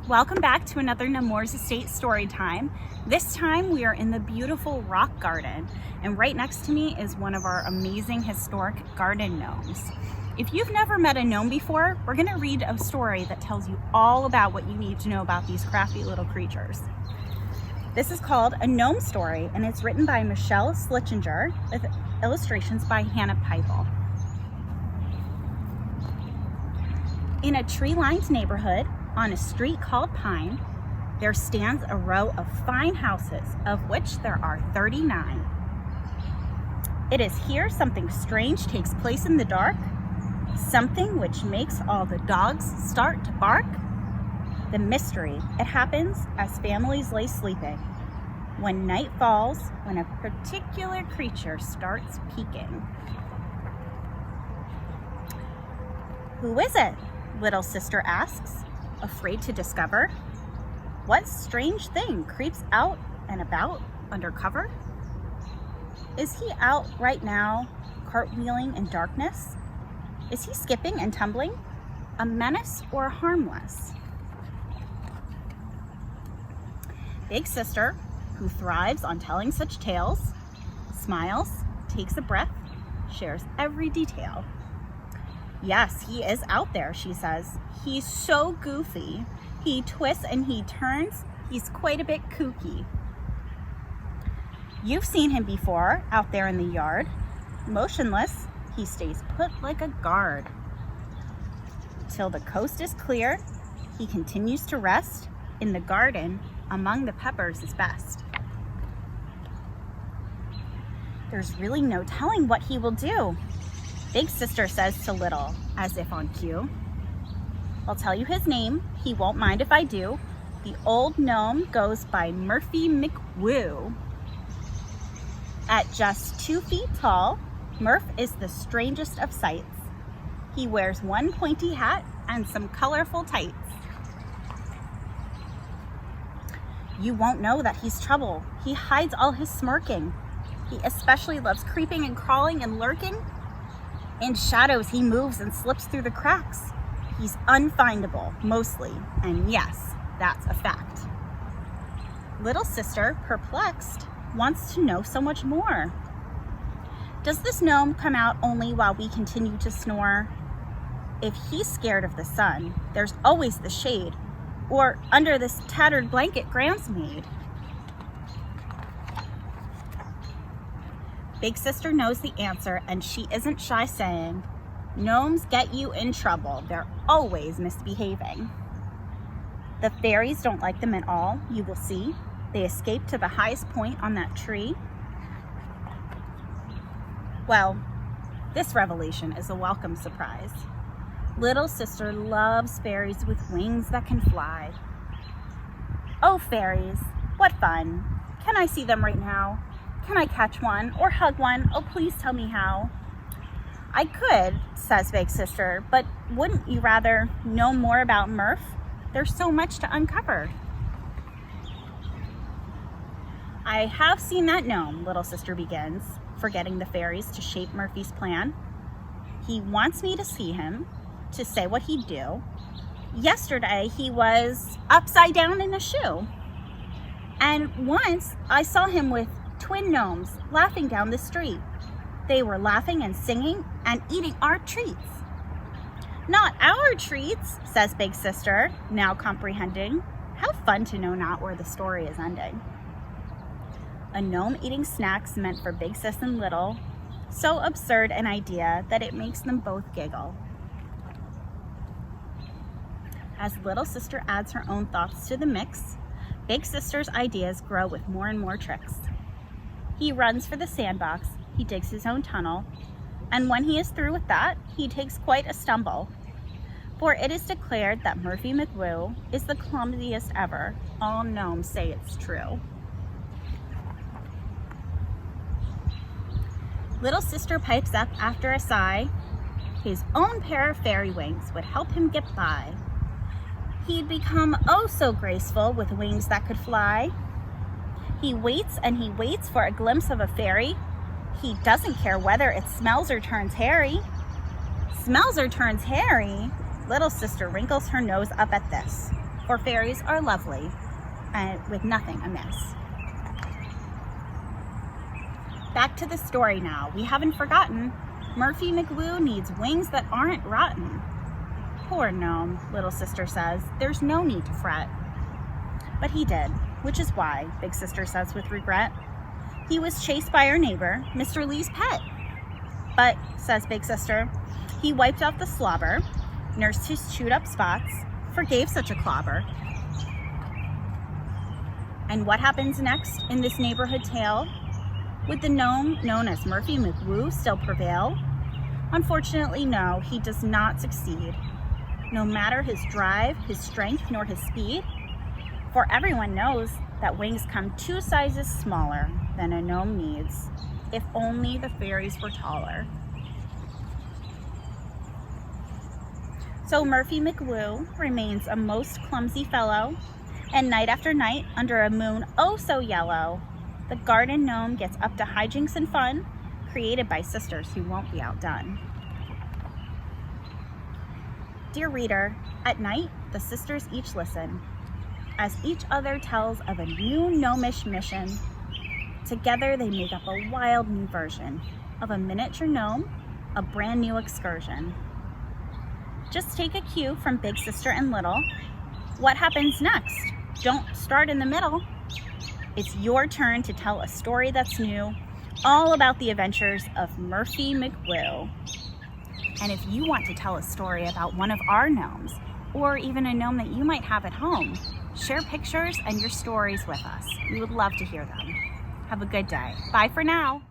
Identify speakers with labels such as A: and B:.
A: Welcome back to another Nemours Estate story time. This time we are in the beautiful rock garden, and right next to me is one of our amazing historic garden gnomes. If you've never met a gnome before, we're going to read a story that tells you all about what you need to know about these crafty little creatures. This is called A Gnome Story, and it's written by Michelle Schlicher with illustrations by Hanna Piepel. In a tree-lined neighborhood on a street called Pine, there stands a row of fine houses, of which there are 39. It is here something strange takes place in the dark, something which makes all the dogs start to bark. The mystery, it happens as families lay sleeping, when night falls, when a particular creature starts peeking. Who is it? Little sister asks, afraid to discover. What strange thing creeps out and about under cover? Is he out right now, cartwheeling in darkness? Is he skipping and tumbling, a menace or harmless? Big sister, who thrives on telling such tales, smiles, takes a breath, shares every detail. Yes, he is out there, she says. He's so goofy. He twists and he turns. He's quite a bit kooky. You've seen him before, out there in the yard. Motionless, he stays put like a guard. Till the coast is clear, he continues to rest. In the garden, among the peppers is best. There's really no telling what he will do. Big sister says to little, as if on cue. I'll tell you his name, he won't mind if I do. The old gnome goes by Murphy McWoo. At just 2 feet tall, Murph is the strangest of sights. He wears one pointy hat and some colorful tights. You won't know that he's trouble. He hides all his smirking. He especially loves creeping and crawling and lurking. In shadows, he moves and slips through the cracks. He's unfindable, mostly, and yes, that's a fact. Little sister, perplexed, wants to know so much more. Does this gnome come out only while we continue to snore? If he's scared of the sun, there's always the shade, or under this tattered blanket Gram's made. Big sister knows the answer, and she isn't shy saying, gnomes get you in trouble. They're always misbehaving. The fairies don't like them at all, you will see. They escape to the highest point on that tree. Well, this revelation is a welcome surprise. Little sister loves fairies with wings that can fly. Oh, fairies, what fun. Can I see them right now? Can I catch one or hug one? Oh, please tell me how. I could, says Big Sister, but wouldn't you rather know more about Murph? There's so much to uncover. I have seen that gnome, Little Sister begins, forgetting the fairies to shape Murphy's plan. He wants me to see him, to say what he'd do. Yesterday, he was upside down in a shoe. And once I saw him with twin gnomes laughing down the street. They were laughing and singing and eating our treats. Not our treats, says Big Sister, now comprehending. How fun to know not where the story is ending. A gnome eating snacks meant for Big Sis and Little, so absurd an idea that it makes them both giggle. As Little Sister adds her own thoughts to the mix, Big Sister's ideas grow with more and more tricks. He runs for the sandbox, he digs his own tunnel, and when he is through with that, he takes quite a stumble. For it is declared that Murphy McWoo is the clumsiest ever. All gnomes say it's true. Little sister pipes up after a sigh. His own pair of fairy wings would help him get by. He'd become oh so graceful with wings that could fly. He waits and he waits for a glimpse of a fairy. He doesn't care whether it smells or turns hairy. Smells or turns hairy? Little sister wrinkles her nose up at this. for fairies are lovely and with nothing amiss. Back to the story now. We haven't forgotten. Murphy McWoo needs wings that aren't rotten. Poor gnome, little sister says. There's no need to fret. But he did, which is why, big sister says with regret. He was chased by our neighbor, Mr. Lee's pet. But, says big sister, he wiped off the slobber, nursed his chewed up spots, forgave such a clobber. And what happens next in this neighborhood tale? Would the gnome known as Murphy McWoo still prevail? Unfortunately, no, he does not succeed. No matter his drive, his strength, nor his speed, for everyone knows that wings come 2 sizes smaller than a gnome needs, if only the fairies were taller. So Murphy McWoo remains a most clumsy fellow, and night after night, under a moon oh so yellow, the garden gnome gets up to hijinks and fun, created by sisters who won't be outdone. Dear reader, at night, the sisters each listen, as each other tells of a new gnomish mission. Together they make up a wild new version of a miniature gnome, a brand new excursion. Just take a cue from big sister and little. What happens next? Don't start in the middle. It's your turn to tell a story that's new, all about the adventures of Murphy McWoo. And if you want to tell a story about one of our gnomes, or even a gnome that you might have at home, share pictures and your stories with us. We would love to hear them. Have a good day. Bye for now.